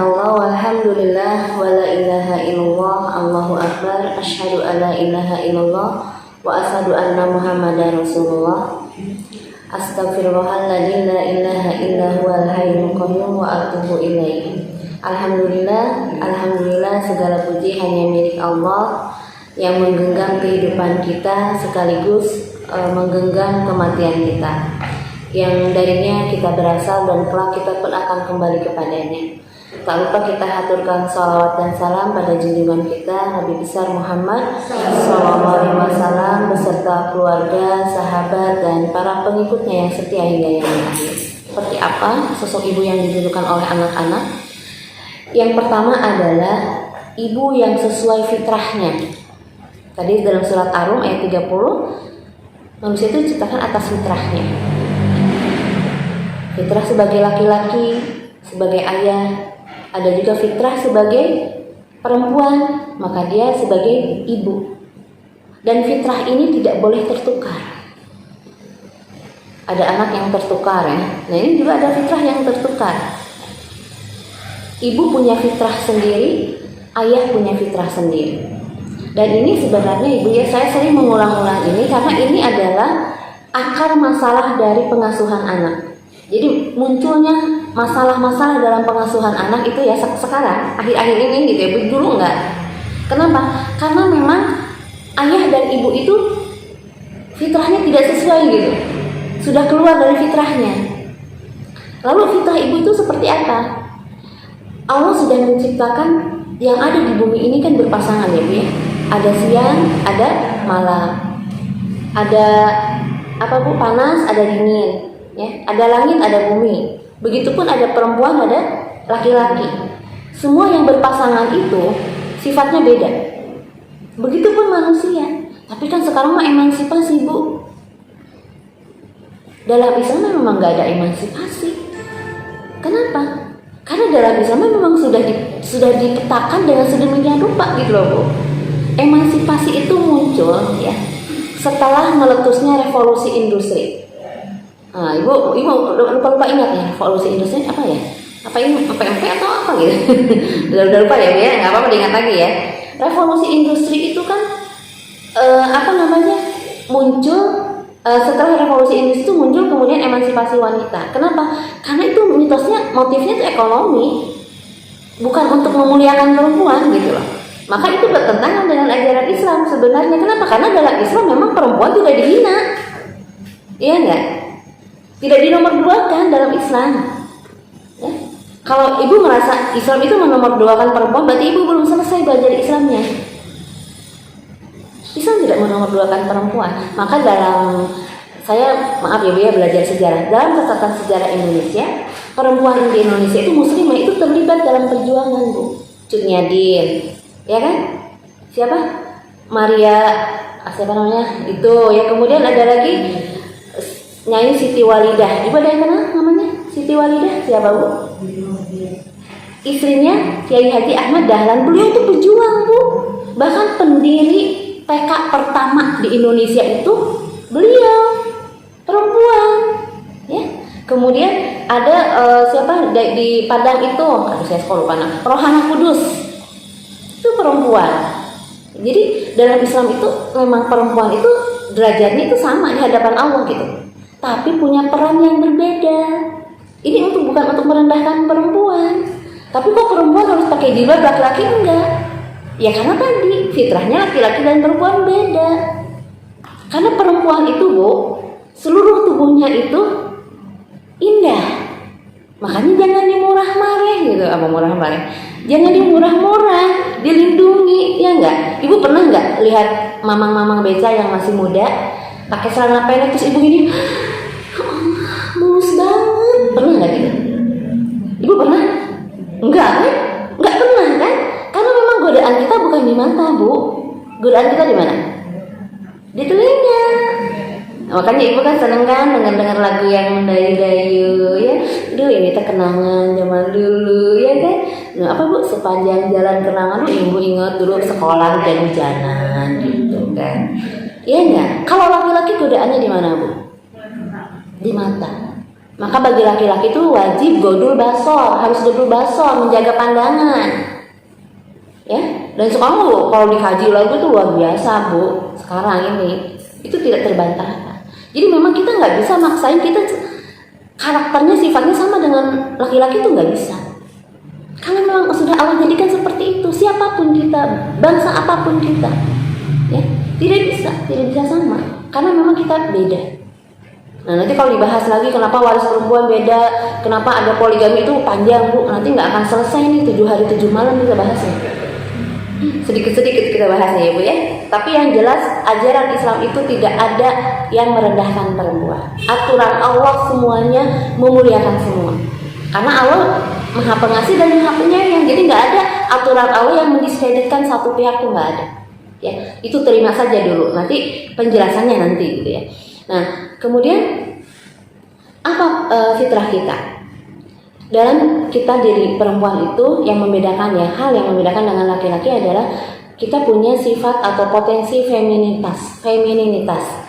Subhanallah walhamdulillah wa la ilaha illallah Allahu akbar asyhadu an la ilaha illallah wa asyhadu anna Muhammadar Rasulullah. Astaghfirullahaladzim la ilaha illa huwal hayyul qayyum wa atubu ilaih. Alhamdulillah segala puji hanya milik Allah yang menggenggam kehidupan kita sekaligus menggenggam kematian kita, yang darinya kita berasal dan kelak kita pun akan kembali kepadanya. Tak lupa kita haturkan salawat dan salam pada junjungan kita Nabi besar Muhammad SAW beserta keluarga, sahabat dan para pengikutnya yang setia hingga yang akhir. Seperti apa sosok ibu yang didudukan oleh anak-anak? Yang pertama adalah ibu yang sesuai fitrahnya. Tadi dalam surat Ar-Rum ayat 30, manusia itu diciptakan atas fitrahnya. Fitrah sebagai laki-laki, sebagai ayah, ada juga fitrah sebagai perempuan, maka dia sebagai ibu. Dan fitrah ini tidak boleh tertukar. Ada anak yang tertukar ya. Nah ini juga ada fitrah yang tertukar. Ibu punya fitrah sendiri, ayah punya fitrah sendiri. Dan ini sebenarnya ibu ya, saya sering mengulang-ulang ini karena ini adalah akar masalah dari pengasuhan anak. Jadi munculnya masalah-masalah dalam pengasuhan anak itu ya sekarang, akhir-akhir ini gitu ya, dulu enggak. Kenapa? Karena memang ayah dan ibu itu fitrahnya tidak sesuai gitu. Sudah keluar dari fitrahnya. Lalu fitrah ibu itu seperti apa? Allah sudah menciptakan yang ada di bumi ini kan berpasangan ya Bu ya. Ada siang, ada malam. Ada apa Bu? Panas, ada dingin. Ya, ada langit, ada bumi. Begitupun ada perempuan, ada laki-laki. Semua yang berpasangan itu sifatnya beda. Begitupun manusia. Tapi kan sekarang mah emansipasi Bu. Dalam Islam memang nggak ada emansipasi. Kenapa? Karena dalam Islam memang sudah dipetakan dengan sedemikian rupa gitu loh Bu. Emansipasi itu muncul ya setelah meletusnya revolusi industri. Nah, ibu lupa ingat ya revolusi industri apa ya? Apa ini PMP atau apa gitu? udah lupa ya Bu ya, nggak apa-apa diingat lagi ya. Revolusi industri itu kan muncul setelah revolusi industri itu muncul kemudian emansipasi wanita. Kenapa? Karena itu motifnya itu ekonomi, bukan untuk memuliakan perempuan gitu loh. Maka itu bertentangan dengan ajaran Islam sebenarnya. Kenapa? Karena dalam Islam memang perempuan tidak dihina, iya enggak? Tidak dinomorduakan dalam Islam. Ya? Kalau ibu merasa Islam itu menomorduakan perempuan, berarti ibu belum selesai belajar Islamnya. Islam tidak menomorduakan perempuan. Maka maaf ya Bu ya, belajar sejarah. Dalam catatan sejarah Indonesia, perempuan di Indonesia itu muslimah itu terlibat dalam perjuangan Bu. Cut Nyadin, ya kan? Siapa? Maria, siapa namanya? Itu ya. Kemudian ada lagi Nyai Siti Walidah. Ibu ada yang kenal namanya? Siti Walidah siapa Bu? Istrinya Kiai Haji Ahmad Dahlan. Beliau itu pejuang Bu. Bahkan pendiri PK pertama di Indonesia itu beliau perempuan ya. Kemudian ada siapa di Padang itu, saya lupa nama, Rohana Kudus itu perempuan. Jadi dalam Islam itu memang perempuan itu derajatnya itu sama di hadapan Allah gitu, tapi punya peran yang berbeda. Ini bukan untuk merendahkan perempuan, tapi kok perempuan harus pakai jilbab, laki-laki enggak? Ya karena tadi fitrahnya laki-laki dan perempuan beda. Karena perempuan itu Bu, seluruh tubuhnya itu indah. Makanya jangan dimurah-marah gitu. Apa murah-marah? Jangan dimurah-murah, dilindungi, ya enggak? Ibu pernah enggak lihat mamang-mamang beca yang masih muda pakai celana pendek terus ibu gini, mulus banget. Pernah enggak gitu? Ibu pernah? Enggak kan? Enggak pernah kan? Karena memang godaan kita bukan di mata Bu. Godaan kita di mana? Di telinga. Makanya ibu kan seneng kan dengar lagu yang mendayu-dayu ya. Duh ini kenangan zaman dulu ya kan. Nah apa Bu, sepanjang jalan kenangan ibu ingat dulu sekolah hujan-hujanan gitu kan. Iya enggak? Kalau laki-laki godaannya di mana Bu? Di mata. Maka bagi laki-laki itu wajib godul basor, harus godul basor, menjaga pandangan. Ya, dan sekarang kalau dikaji lagu itu luar biasa, Bu. Sekarang ini itu tidak terbantahkan. Jadi memang kita nggak bisa maksain kita karakternya, sifatnya sama dengan laki-laki itu nggak bisa. Karena memang sudah Allah jadikan seperti itu. Siapapun kita, bangsa apapun kita, ya tidak bisa sama. Karena memang kita beda. Nah nanti kalau dibahas lagi kenapa waris perempuan beda, kenapa ada poligami itu panjang, Bu. Nanti nggak akan selesai nih 7 hari 7 malam kita bahasnya. Sedikit-sedikit kita bahasnya ya Bu ya. Tapi yang jelas ajaran Islam itu tidak ada yang merendahkan perempuan. Aturan Allah semuanya memuliakan semua. Karena Allah Maha Pengasih dan Maha Penyayang. Jadi nggak ada aturan Allah yang mendiskreditkan satu pihak, tuh nggak ada. Ya, itu terima saja dulu. Nanti penjelasannya nanti gitu ya. Nah, kemudian apa fitrah kita? Dan kita diri perempuan itu yang membedakan ya, hal yang membedakan dengan laki-laki adalah kita punya sifat atau potensi femininitas.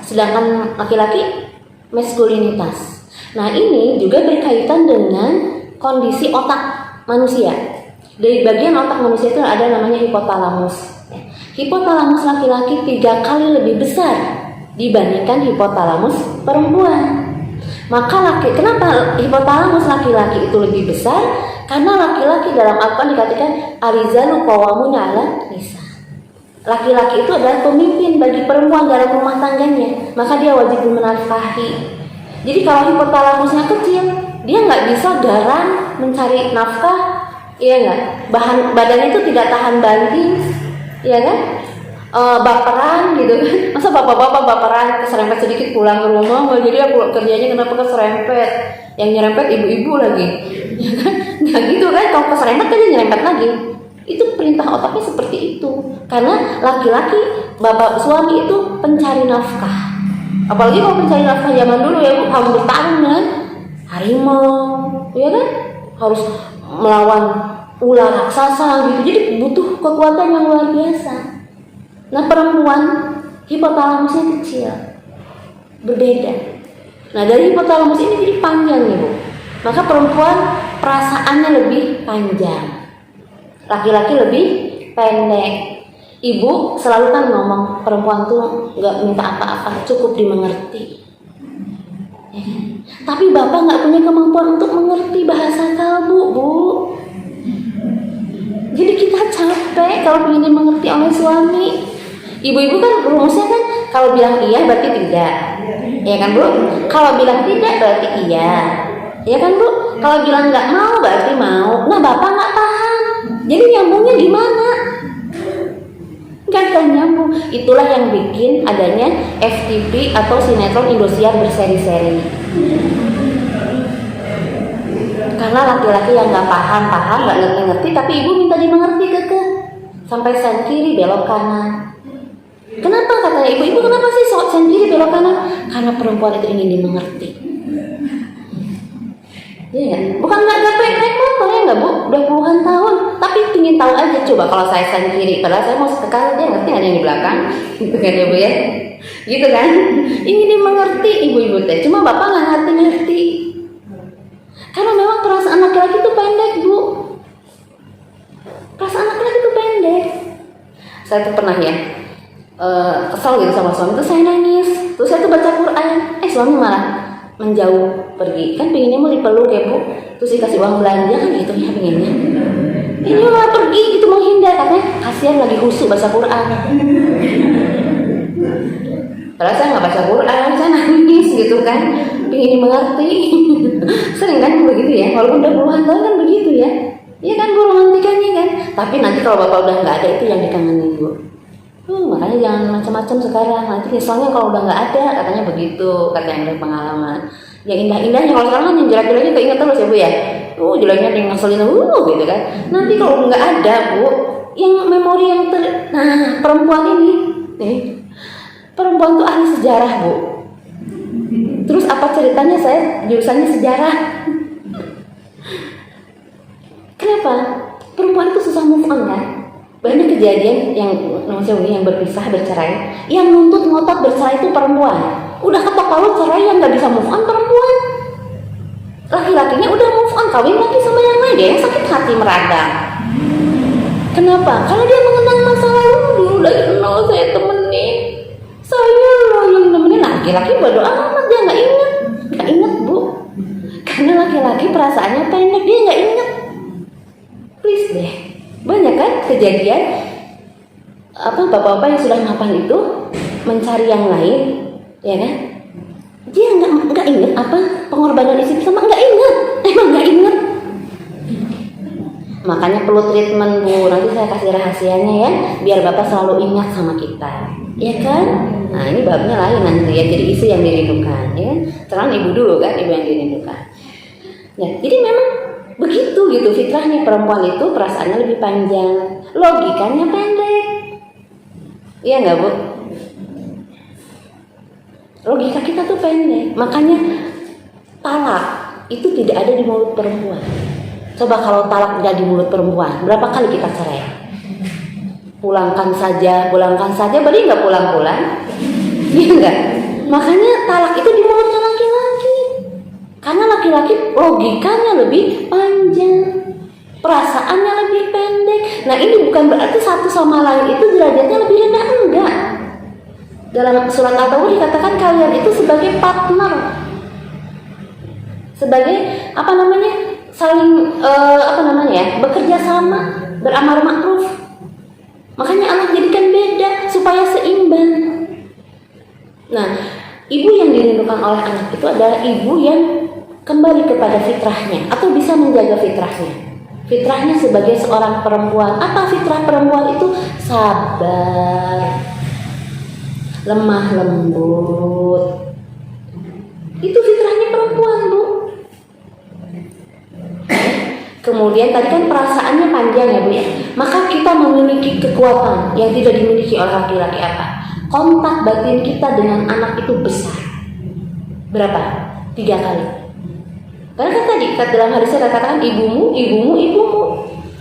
Sedangkan laki-laki maskulinitas. Nah, ini juga berkaitan dengan kondisi otak manusia. Dari bagian otak manusia itu ada namanya hipotalamus. Hipotalamus laki-laki 3 kali lebih besar dibandingkan hipotalamus perempuan. Maka kenapa hipotalamus laki-laki itu lebih besar? Karena laki-laki dalam Al-Quran dikatakan arizalu qawamun 'ala nisa. Laki-laki itu adalah pemimpin bagi perempuan dalam rumah tangganya, maka dia wajib menafkahi. Jadi kalau hipotalamusnya kecil, dia nggak bisa garang mencari nafkah, iya nggak? Badannya itu tidak tahan banting, iya kan? Baperan gitu kan, masa bapak-bapak baperan keserempet sedikit pulang ke rumah, jadi aku kerjanya kenapa keserempet, yang nyerempet ibu-ibu lagi, ya kan? Nggak gitu kan, kalau keserempet kan dia nyerempet lagi. Itu perintah otaknya seperti itu, karena laki-laki bapak suami itu pencari nafkah, apalagi kalau pencari nafkah zaman dulu ya Bu, harus bertarung kan, harimau, ya kan, harus melawan ular raksasa gitu, jadi butuh kekuatan yang luar biasa. Nah perempuan hipotalamusnya kecil, berbeda. Nah dari hipotalamus ini jadi panjang nih Bu, maka perempuan perasaannya lebih panjang, laki-laki lebih pendek. Ibu selalu kan ngomong perempuan tuh nggak minta apa-apa, cukup dimengerti. Ya kan? Tapi bapak nggak punya kemampuan untuk mengerti bahasa kalbu, Bu. Jadi kita capek kalau ingin dimengerti oleh suami. Ibu-ibu kan rumusnya kan kalau bilang iya berarti tidak, ya kan Bu? Kalau bilang tidak berarti iya, ya kan Bu? Kalau bilang nggak mau berarti mau. Nah bapak nggak paham, jadi nyambungnya gimana? Nggak akan nyambung. Itulah yang bikin adanya FTV atau sinetron Indosiar berseri-seri. Karena laki-laki yang nggak paham, nggak ngerti, tapi ibu minta dimengerti keke. Sampai sen kiri belok kanan. Kenapa katanya ibu-ibu, kenapa sih sen kiri belok kanan? Karena perempuan itu ingin dimengerti. Iya, bukan nggak naik motor ya nggak Bu? Udah puluhan tahun, tapi ingin tahu aja. Coba kalau saya sen kiri, padahal saya mau ke kanan, dia ngerti ada yang di belakang, gitu kan ya Bu ya? Gitu kan? Ingin dimengerti ibu-ibu teh, cuma bapak nggak ngerti. Karena memang perasaan laki-laki itu pendek Bu. Perasaan laki-laki itu pendek. Saya tuh pernah ya kesal gitu sama suami, terus saya nangis, terus saya tuh baca Quran, suami malah menjauh pergi, kan pengennya mau dipeluk ya Bu, terus dikasih uang belanja kan gitu ya pengennya, ini malah pergi gitu menghindar, katanya kasihan lagi khusyuk baca Quran. Padahal saya nggak baca Quran, saya nangis gitu kan, pengen dimengerti. Sering kan begitu ya, walaupun udah puluhan tahun kan begitu ya. Iya kan Bu, romantikanya kan. Tapi nanti kalau bapak udah nggak ada, itu yang dikangenin Bu. Makanya jangan macam-macam sekarang. Nanti misalnya kalau udah nggak ada, katanya begitu, kata yang ada pengalaman. Yang indah-indahnya kalau sekarang kan yang jelek-jeleknya keinget terus ya Bu ya. Jeleknya yang ngeselin gitu kan. Nanti kalau nggak ada Bu, yang memori yang nah perempuan ini, perempuan tuh ahli sejarah Bu. Terus apa ceritanya, saya jurusannya sejarah. Kenapa? Perempuan itu susah move on kan? Banyak kejadian yang yang berpisah, bercerai, yang nuntut ngotot bercerai itu perempuan. Udah ketok palu cerai, yang nggak bisa move on perempuan. laki-lakinya udah move on, kawin lagi sama yang lain, dia yang sakit hati meradang. Kenapa? Karena dia mengenang masa lalu, dulu dari nol saya temenin, saya loh yang nemenin. Laki-laki bodo amat, dia nggak inget Bu, karena laki-laki perasaannya pendek, dia nggak inget. Please deh, banyak kan kejadian bapak-bapak yang sudah mapan itu mencari yang lain, ya kan? Dia nggak inget pengorbanan istri sama, nggak inget, emang nggak inget. Makanya perlu treatment Bu, nanti saya kasih rahasianya ya, biar bapak selalu ingat sama kita, ya kan? Nah ini babnya lain nanti ya, jadi istri yang dirindukan, ya kan? Sekarang ibu dulu kan, ibu yang dirindukan. Ya, jadi memang begitu gitu fitrahnya perempuan itu, perasaannya lebih panjang, logikanya pendek, iya nggak Bu? Logika kita tuh pendek, makanya talak itu tidak ada di mulut perempuan. Coba kalau talak tidak di mulut perempuan, berapa kali kita cerai? Pulangkan saja, berarti nggak pulang-pulang, iya nggak? Makanya talak itu di mulutnya laki-laki, karena laki-laki logikanya lebih panjang, perasaannya lebih pendek. Nah ini bukan berarti satu sama lain itu derajatnya lebih rendah, enggak. Dalam surat At-Taubah dikatakan kalian itu sebagai partner, sebagai saling bekerja sama, beramar ma'ruf. Makanya Allah jadikan beda supaya seimbang. Nah, ibu yang dirindukan oleh anak itu adalah ibu yang kembali kepada fitrahnya atau bisa menjaga fitrahnya. Fitrahnya sebagai seorang perempuan. Apa fitrah perempuan itu? Sabar, lemah lembut. Itu fitrahnya perempuan Bu. Kemudian tadi kan perasaannya panjang ya Bu ya. Maka kita memiliki kekuatan yang tidak dimiliki oleh laki-laki apa? Kontak batin kita dengan anak itu besar. Berapa? 3 kali. Karena kan tadi dalam hadis saya katakan ibumu.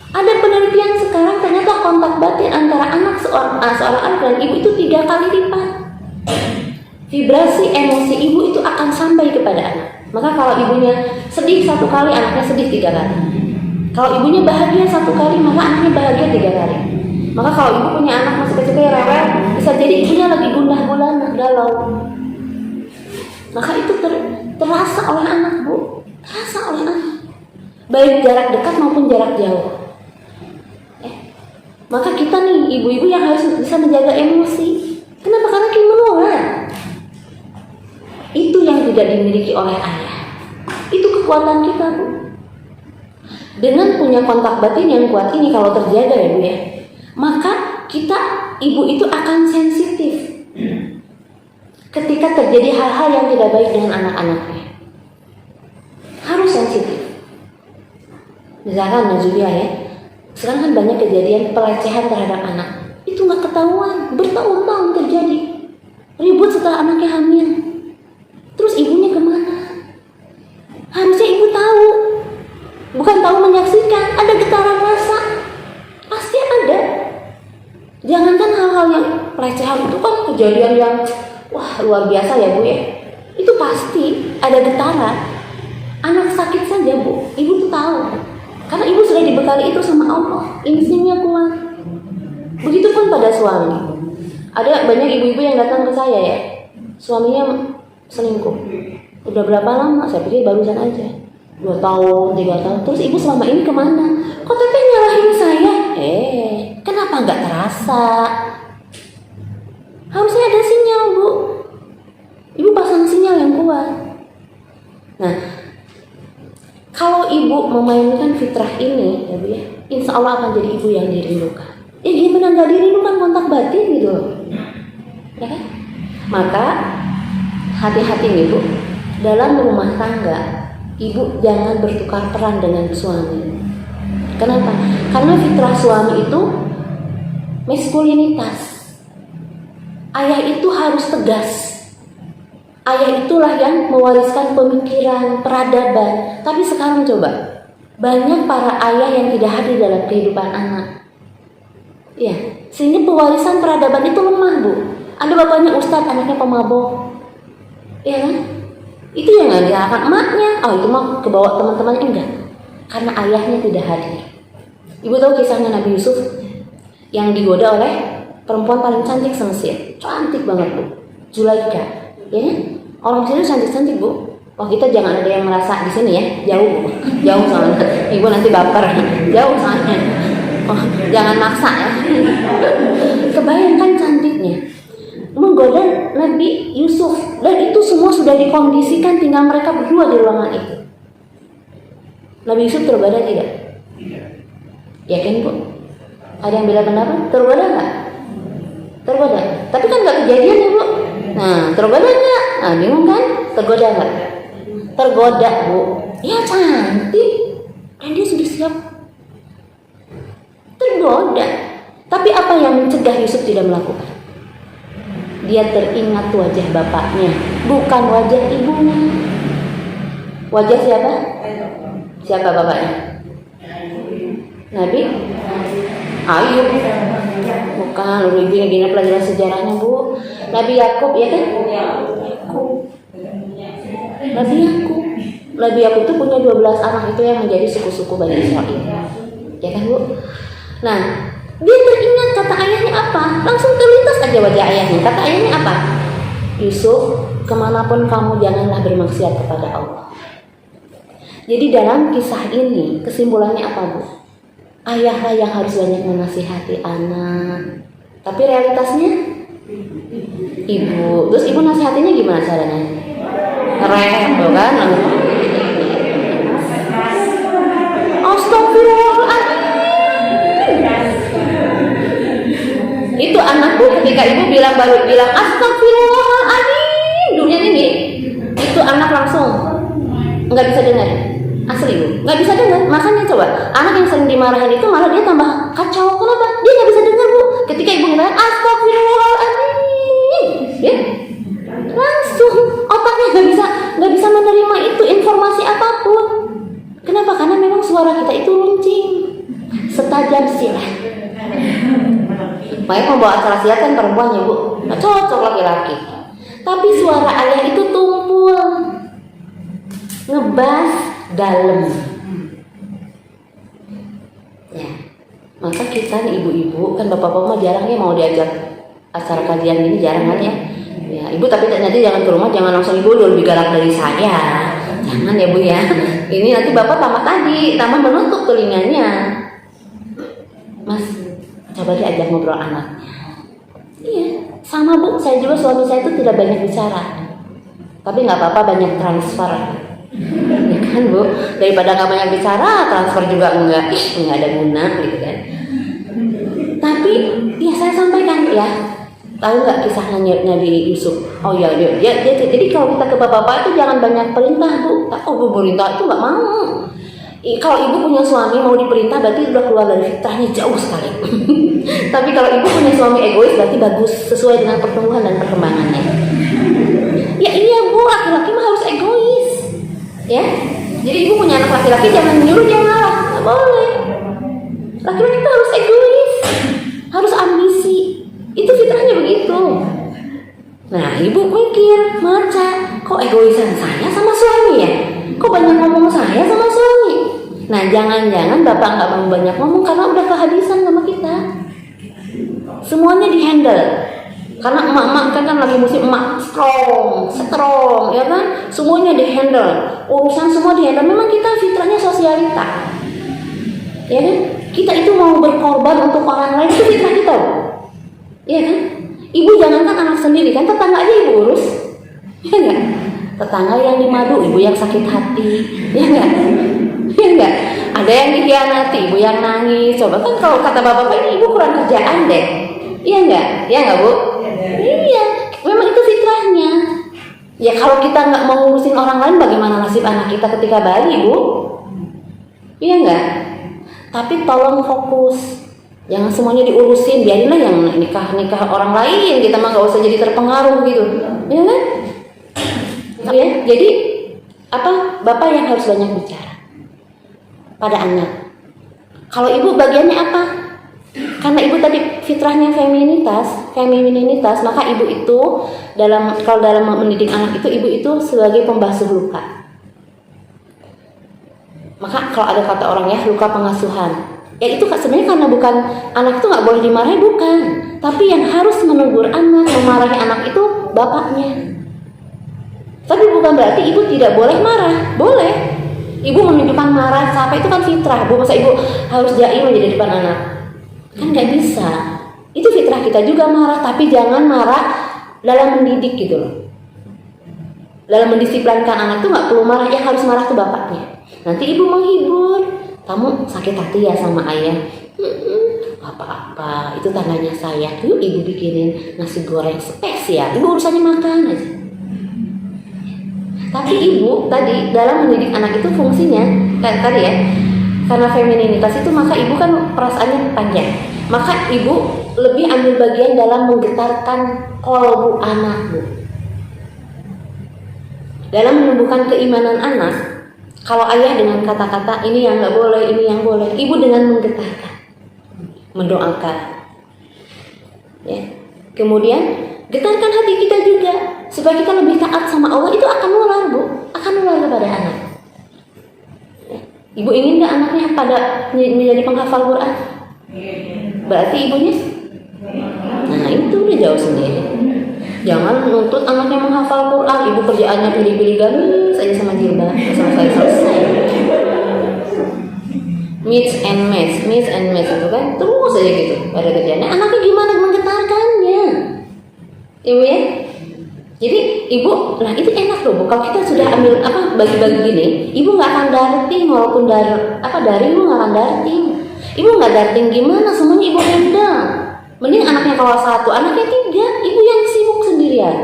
Ada penelitian sekarang ternyata kontak batin antara seorang anak dan ibu itu 3 kali lipat. Vibrasi emosi ibu itu akan sampai kepada anak. Maka kalau ibunya sedih 1 kali, anaknya sedih 3 kali. Kalau ibunya bahagia 1 kali, maka anaknya bahagia 3 kali. Maka kalau ibu punya anak masih kecil kayak rewel, bisa jadi ibunya lagi gundah gulana, galau. Maka itu terasa oleh anak Bu, terasa oleh anak. Baik jarak dekat maupun jarak jauh. Maka kita nih ibu-ibu yang harus bisa menjaga emosi. Kenapa? Karena kita menular. Itu yang tidak dimiliki oleh ayah. Itu kekuatan kita Bu. Dengan punya kontak batin yang kuat ini kalau terjaga ya Bu ya, maka kita ibu itu akan sensitif ketika terjadi hal-hal yang tidak baik dengan anak-anaknya. Harus sensitif. Misalkan Nazulia ya, sekarang kan banyak kejadian pelecehan terhadap anak. Itu nggak ketahuan, bertahun-tahun terjadi. Ribut setelah anaknya hamil. Terus ibunya kemana? Harusnya ibu tahu, bukan tahu menyaksikan. Ada getaran rasa, pasti ada. Jangankan hal-hal yang pelecehan itu kan kejadian yang luar biasa ya Bu ya. Itu pasti ada getaran. Anak sakit saja Bu, ibu tuh tahu. Karena ibu sudah dibekali itu sama Allah, instingnya kuat. Begitupun pada suami. Ada banyak ibu-ibu yang datang ke saya ya, suaminya selingkuh. Udah berapa lama? Saya pikir barusan aja, 2 tahun, 3 tahun. Terus ibu selama ini kemana? Kok teteh nyalahin saya? Kenapa nggak terasa? Harusnya ada sinyal Bu. Ibu pasang sinyal yang kuat. Nah, kalau ibu memainkan fitrah ini ya Bu ya, insya Allah akan jadi ibu yang dirindukan. Gimana nggak dirindukan kontak batin gitu loh, ya kan? Maka hati-hati nih Bu, dalam rumah tangga ibu jangan bertukar peran dengan suami. Kenapa? Karena fitrah suami itu maskulinitas. Ayah itu harus tegas. Ayah itulah yang mewariskan pemikiran, peradaban. Tapi sekarang coba, banyak para ayah yang tidak hadir dalam kehidupan anak. Ya, sehingga pewarisan peradaban itu lemah Bu. Ada bapaknya ustadz, anaknya pemabok. Ya kan? Itu yang nggak diarahkan emaknya. Oh itu mah kebawa teman-temannya, enggak. Karena ayahnya tidak hadir. Ibu tahu kisahnya Nabi Yusuf yang digoda oleh perempuan paling cantik se-Mesir. Cantik banget Bu, Zulaikha. Ya kan? Orang Mesir cantik-cantik Bu. Wah kita jangan ada yang merasa di sini ya, jauh Bu. Jauh soalnya. Ibu nanti baper. Jauh soalnya. Oh, jangan maksa ya. Kebayangkan cantiknya menggoda Nabi Yusuf, dan itu semua sudah dikondisikan, tinggal mereka berdua di ruangan itu. Nabi Yusuf tergoda tidak? Yakin Bu? Ada yang beda pendapat? Tergoda nggak? Tergoda. Tapi kan nggak kejadian ya Bu. Nah tergoda nggak? Nah bingung kan? Tergoda nggak? Tergoda Bu. Ya cantik, dan dia sudah siap. Tergoda. Tapi apa yang mencegah Yusuf tidak melakukan? Dia teringat wajah bapaknya, bukan wajah ibunya. Wajah siapa? Siapa bapaknya? Nabi Ayub. Bukan, udah ibunya gini pelajaran sejarahnya Bu. Nabi Yakub ya kan? Nabi Yakub. Nabi Yakub itu punya 12 anak, itu yang menjadi suku-suku Bani Israil. Ya kan Bu? Nah, dia teringat kata ayahnya apa? Langsung terlintas aja wajah ayahnya. Kata ayahnya apa? Yusuf, kemanapun kamu janganlah bermaksiat kepada Allah. Jadi dalam kisah ini kesimpulannya apa Bu? Ayahlah yang harus banyak menasihati anak. Tapi realitasnya ibu. Terus ibu nasihatinya gimana caranya? Ngerem tuh kan? Astagfirullahaladzim. Itu anak Bu, ketika ibu baru bilang astagfirullahaladzim dunia ini, itu anak langsung nggak bisa dengar. Asli Bu, nggak bisa dengar. Makanya coba anak yang sering dimarahin itu malah dia tambah kacau. Kenapa? Dia nggak bisa dengar Bu. Ketika ibu bilang astagfirullahaladzim, ya langsung otaknya nggak bisa menerima itu informasi apapun. Kenapa? Karena memang suara kita itu runcing, setajam silat. Makanya membawa acara silat kan perempuan ya Bu, nggak cocok laki-laki. Tapi suara ayah itu tumpul, ngebas dalam. Ya, maka kita nih ibu-ibu, kan bapak-bapak mah jarang ya mau diajak acara kajian ini, jarang kan ya. Ya ibu, tapi nanti jangan ke rumah, jangan langsung ibu lebih galak dari saya. Jangan ya Bu ya. Ini nanti bapak tambah menutup telinganya. Mas, coba diajak ngobrol anaknya. Iya, sama Bu, saya juga suami saya itu tidak banyak bicara. Tapi nggak apa-apa banyak transfer. Ya kan Bu, daripada nggak banyak bicara, transfer juga nggak ada guna gitu kan. Tapi ya saya sampaikan ya, tahu nggak kisahnya Nabi Yusuf? Oh ya, jadi kalau kita ke bapak-bapak itu jangan banyak perintah Bu. Oh Bu, perintah itu nggak mau. Kalau ibu punya suami mau diperintah berarti udah keluar dari fitrahnya jauh sekali. Tapi kalau ibu punya suami egois berarti bagus, sesuai dengan pertumbuhan dan perkembangannya. Ya iya Bu, laki-laki mah harus egois. Ya, jadi ibu punya anak laki-laki jangan nyuruh dia ngalah, nggak boleh. Laki-laki itu harus egois, harus ambisi. Itu fitrahnya begitu. Nah ibu mikir, maca, kok egoisan saya sama suami ya? Kok banyak ngomong saya sama suami? Nah jangan-jangan bapak nggak mau banyak ngomong karena udah kehabisan sama kita. Semuanya dihandle. Karena emak-emak kan lagi musim emak strong, ya kan? Semuanya dihandle, urusan semua dihandle. Memang kita fitrahnya sosialita, ya kan? Kita itu mau berkorban untuk orang lain, itu fitrah kita, ya kan? Ibu jangankan anak sendiri, kan tetangga aja ibu urus, ya enggak? Tetangga yang dimadu, ibu yang sakit hati, ya enggak? Ya enggak? Ada yang dikhianati, ibu yang nangis. Coba kan kalau kata bapak ini ibu kurang kerjaan deh, iya enggak? Ya enggak Bu? Iya, memang itu fitrahnya. Ya kalau kita nggak mau ngurusin orang lain, bagaimana nasib anak kita ketika bayi Bu? Iya enggak? Tapi tolong fokus, jangan semuanya diurusin, biarinlah yang nikah orang lain, kita mah nggak usah jadi terpengaruh gitu, ya kan? Ya, jadi apa? Bapak yang harus banyak bicara pada anak. Kalau ibu bagiannya apa? Karena ibu tadi fitrahnya femininitas, maka ibu itu kalau dalam mendidik anak itu, ibu itu sebagai pembasuh luka. Maka kalau ada kata orang ya, luka pengasuhan, ya itu sebenarnya karena bukan anak itu nggak boleh dimarahi, bukan, tapi yang harus menegur anak, memarahi anak itu bapaknya. Tapi bukan berarti ibu tidak boleh marah, boleh. Ibu menunjukkan marah, sampai itu kan fitrah. Bu, masa ibu harus jaim aja di depan anak? Kan nggak bisa. Itu fitrah kita juga marah, tapi jangan marah dalam mendidik gitu loh. Dalam mendisiplinkan anak tuh nggak perlu marah, yang harus marah tuh bapaknya. Nanti ibu menghibur, kamu sakit hati ya sama ayah. Apa-apa, itu tandanya sayang. Yuk ibu bikinin nasi goreng spesial. Ibu urusannya makan aja. Tapi ibu tadi dalam mendidik anak itu fungsinya kayak tadi ya, karena femininitas itu maka ibu kan perasaannya panjang, maka ibu lebih ambil bagian dalam menggetarkan kolbu anak, Bu. Dalam menumbuhkan keimanan anak. Kalau ayah dengan kata-kata ini yang nggak boleh, ini yang boleh, ibu dengan menggetarkan, mendoakan, ya. Kemudian getarkan hati kita juga supaya kita lebih taat sama Allah. Itu akan nular, Bu, akan nular kepada anak. Ibu ingin nggak anaknya menjadi penghafal Quran? Berarti ibunya, nah itu udah jauh sendiri. Jangan nuntut anaknya menghafal Quran, ibu kerjaannya pilih-pilih gamis aja sama jilbab, selesai. Mix and match itu kan terus aja gitu pada kerjaannya. Anaknya gimana menggetarkannya, ibu ya? Jadi ibu, nah itu enak loh, Bu. Kalau kita sudah ambil bagi-bagi gini, ibu nggak akan darting, walaupun dari ibu nggak akan darting. Ibu nggak darting gimana, semuanya ibu handle. Mending anaknya kalau 1, anaknya 3, ibu yang sibuk sendirian.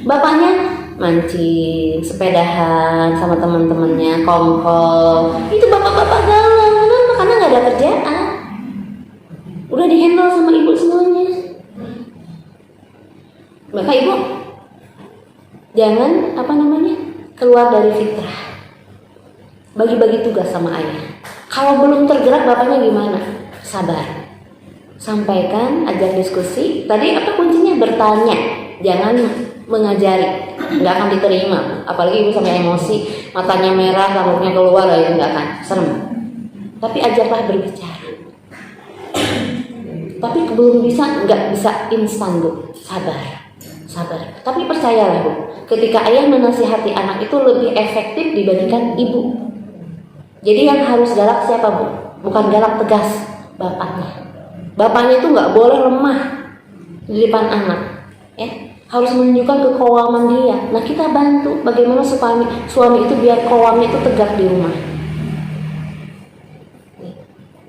Bapaknya mancing, sepedahan sama teman-temannya, kongkol. Itu bapak-bapak galau, kenapa? Karena nggak ada kerjaan. Udah dihandle sama ibu semuanya. Maka ibu jangan keluar dari fitrah. Bagi-bagi tugas sama ayah. Kalau belum tergerak bapaknya gimana? Sabar. Sampaikan, ajak diskusi. Tadi kuncinya? Bertanya, jangan mengajari. Nggak akan diterima. Apalagi ibu sampai emosi, matanya merah, rambutnya keluar, itu nggak akan, serem. Tapi ajaklah berbicara. Tapi belum bisa, nggak bisa instan, Bu. Sabar. Tapi percayalah, Bu, ketika ayah menasihati anak itu lebih efektif dibandingkan ibu. Jadi yang harus galak siapa, Bu? Bukan galak tegas, bapaknya. Bapaknya itu nggak boleh lemah di depan anak, ya. Harus menunjukkan kekowaman dia. Nah, kita bantu bagaimana suami itu biar kowamnya itu tegak di rumah,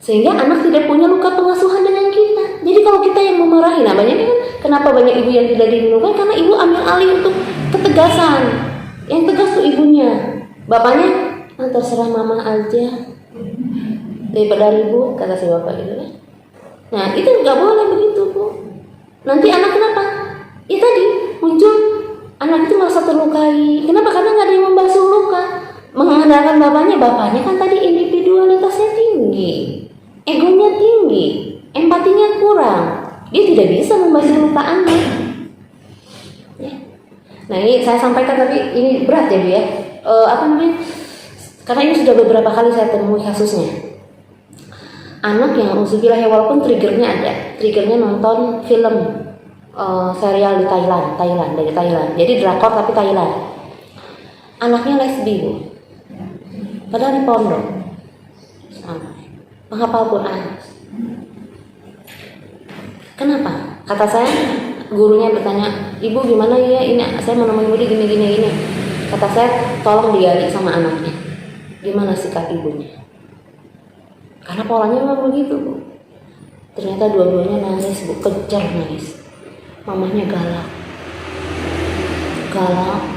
sehingga anak tidak punya luka pengasuhan dengan kita. Jadi kalau kita yang memarahi, banyak kan kenapa banyak ibu yang tidak dirindukan, karena ibu ambil alih untuk ketegasan. Yang tegas tuh ibunya, bapaknya terserah mama aja daripada ribut, kata si bapak gitu kan. Nah itu nggak boleh begitu, Bu. Nanti anak kenapa? Ya tadi muncul anak itu merasa terlukai. Kenapa? Karena nggak ada yang membasuh luka. Mengandalkan bapaknya kan tadi individualitasnya tinggi, egonya tinggi, empatinya kurang. Dia tidak bisa membasuh luka anak. Ya. Nah ini saya sampaikan, tapi ini berat ya, Bu ya. Karena ini sudah beberapa kali saya temui kasusnya. Anak yang uzubillah ya, walaupun triggernya ada, nonton film serial di dari Thailand. Jadi drakor tapi Thailand. Anaknya lesbi, Bu. Padahal di pondok. Menghafal Quran. Kenapa? Kata saya, gurunya bertanya, "Ibu gimana ya? Ini saya mau nemuin Budi gini." Kata saya, tolong digali sama anaknya. Gimana sikap ibunya? Karena polanya memang begitu, Bu. Ternyata dua-duanya nangis, Bu, kejar nangis. Mamahnya galak.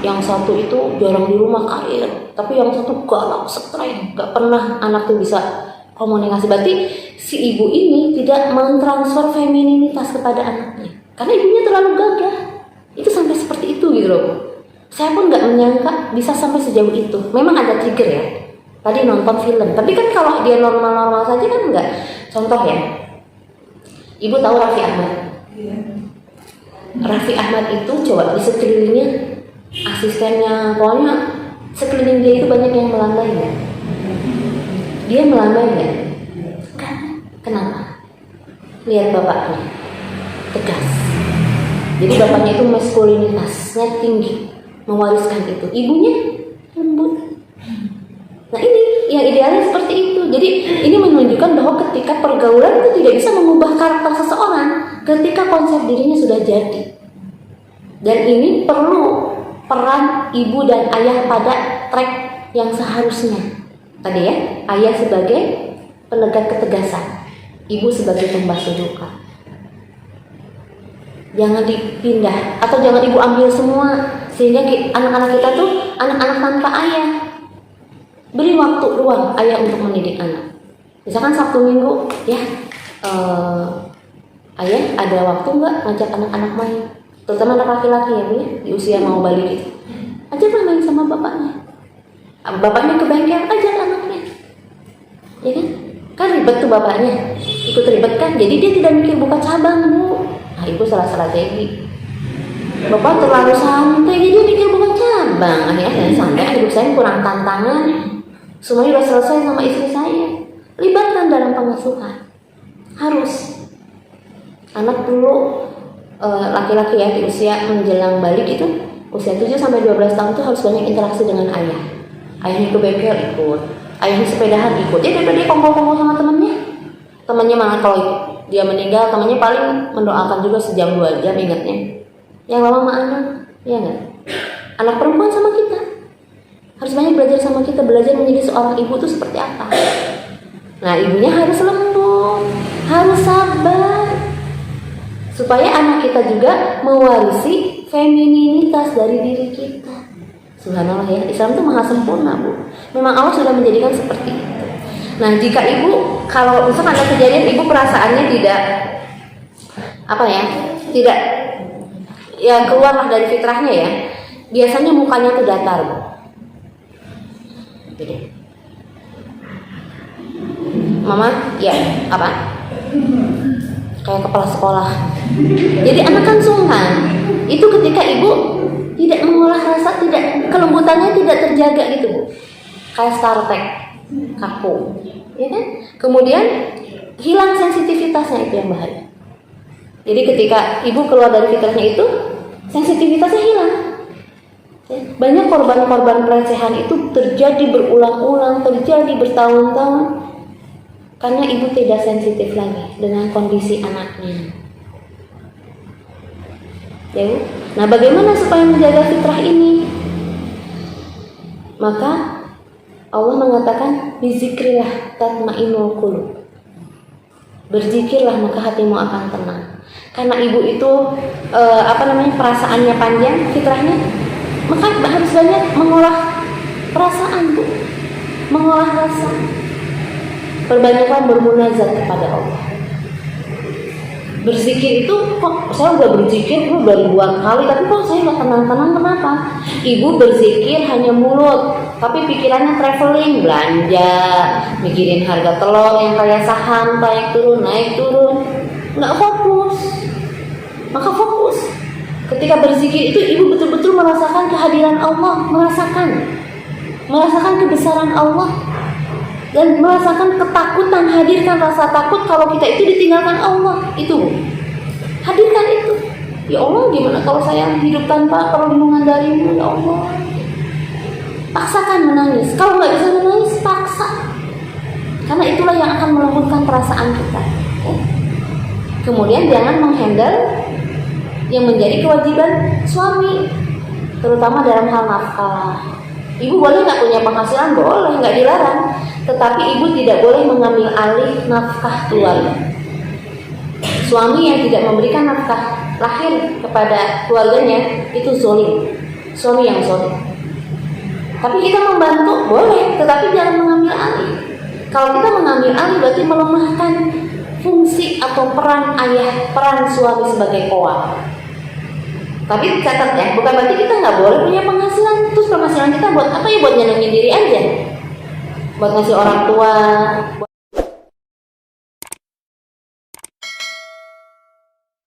Yang satu itu jarang di rumah karir, tapi yang satu galak, strength. Gak pernah anak tuh bisa komunikasi. Berarti si ibu ini tidak mentransfer femininitas kepada anaknya, karena ibunya terlalu gagah. Itu sampai seperti itu gitu loh, Bu. Saya pun gak menyangka bisa sampai sejauh itu. Memang ada trigger ya. Tadi nonton film, tapi kan kalau dia normal-normal saja kan enggak. Contoh ya, Ibu tahu Raffi Ahmad? Raffi Ahmad itu coba di sekelilingnya, asistennya, pokoknya sekeliling dia itu banyak yang melambai nggak? Dia melambai nggak? Kenapa? Lihat bapaknya, tegas. Jadi bapaknya itu maskulinitasnya tinggi, mewariskan itu. Ibunya lembut. Nah ini yang idealnya seperti itu. Jadi ini menunjukkan bahwa ketika pergaulan itu tidak bisa mengubah karakter seseorang ketika konsep dirinya sudah jadi. Dan ini perlu peran ibu dan ayah pada track yang seharusnya. Tadi ya, ayah sebagai penegak ketegasan, ibu sebagai pembasuh duka. Jangan dipindah atau jangan ibu ambil semua sehingga anak-anak kita tuh anak-anak tanpa ayah. Beri waktu ruang ayah untuk mendidik anak. Misalkan Sabtu Minggu, ya ayah ada waktu nggak ngajak anak-anak main, terutama anak laki-laki ya Bu ya, di usia mau balik gitu. Ajaklah main sama bapaknya. Bapaknya ke bengkel, ajak anaknya. Ya kan? Kan ribet tuh bapaknya, ikut ribet kan, jadi dia tidak mikir buka cabang Bu. Nah ibu salah-salah jadi. Bapak terlalu santai, jadi dia mikir buka cabang. Akhirnya sampai hidup saya kurang tantangan. Semuanya sudah selesai sama istri saya. Libatkan dalam pengasuhan. Harus. Anak dulu laki-laki ya di usia menjelang balik itu, usia 7 sampai 12 tahun itu harus banyak interaksi dengan ayah. Ayahnya ke bengkel ikut, ayahnya sepedahan ikut. Ya daripada dia kongkol-kongkol sama temannya. Temannya malah kalau dia meninggal, temannya paling mendoakan juga sejam 2 jam ingatnya. Yang lama sama anak, ya enggak? Anak perempuan sama kita harus banyak belajar sama kita, belajar menjadi seorang ibu itu seperti apa. Nah ibunya harus lembut, harus sabar, supaya anak kita juga mewarisi femininitas dari diri kita. Subhanallah ya, Islam itu maha sempurna Bu. Memang Allah sudah menjadikan seperti itu. Nah jika ibu, kalau misalkan ada kejadian ibu perasaannya tidak tidak ya keluarlah dari fitrahnya ya, biasanya mukanya tuh datar Bu. Gede. Mama, ya apa? Kayak kepala sekolah. Jadi anak kan sungkan. Itu ketika ibu tidak mengolah rasa, tidak kelembutannya tidak terjaga gitu Bu. Kayak startek, kaku, ya kan? Kemudian hilang sensitivitasnya, itu yang bahaya. Jadi ketika ibu keluar dari fitrahnya itu, sensitivitasnya hilang. Banyak korban-korban pelecehan itu terjadi berulang-ulang, terjadi bertahun-tahun karena ibu tidak sensitif lagi dengan kondisi anaknya. Ya, nah bagaimana supaya menjaga fitrah ini? Maka Allah mengatakan bizikrillah tatma'innul qulub. Berzikirlah maka hatimu akan tenang. Karena ibu itu perasaannya panjang, fitrahnya, maka harus banyak mengolah perasaan Bu, mengolah rasa. Perbanyaklah bermunajat kepada Allah. Berzikir itu, kok saya udah berzikir udah ribuan kali, tapi kok saya nggak tenang-tenang, kenapa? Ibu berzikir hanya mulut, tapi pikirannya traveling, belanja, mikirin harga telur yang kayak saham naik turun, nggak fokus. Maka fokus. Ketika berzikir itu ibu betul-betul merasakan kehadiran Allah, merasakan kebesaran Allah, dan merasakan ketakutan. Hadirkan rasa takut kalau kita itu ditinggalkan Allah. Itu hadirkan itu. Ya Allah, gimana kalau saya hidup tanpa perlindungan darimu ya Allah. Paksakan menangis. Kalau nggak bisa menangis, paksa. Karena itulah yang akan melembutkan perasaan kita. Kemudian jangan menghandle yang menjadi kewajiban suami, terutama dalam hal nafkah. Ibu boleh nggak punya penghasilan? Boleh, nggak dilarang. Tetapi ibu tidak boleh mengambil alih nafkah keluarga. Suami yang tidak memberikan nafkah lahir kepada keluarganya itu zalim, suami yang zalim. Tapi kita membantu boleh, tetapi jangan mengambil alih. Kalau kita mengambil alih berarti melemahkan fungsi atau peran ayah, peran suami sebagai koa. Tapi catat ya, bukan berarti kita nggak boleh punya penghasilan. Terus penghasilan kita buat apa ya? Buat nyenengin diri aja, buat ngasih orang tua.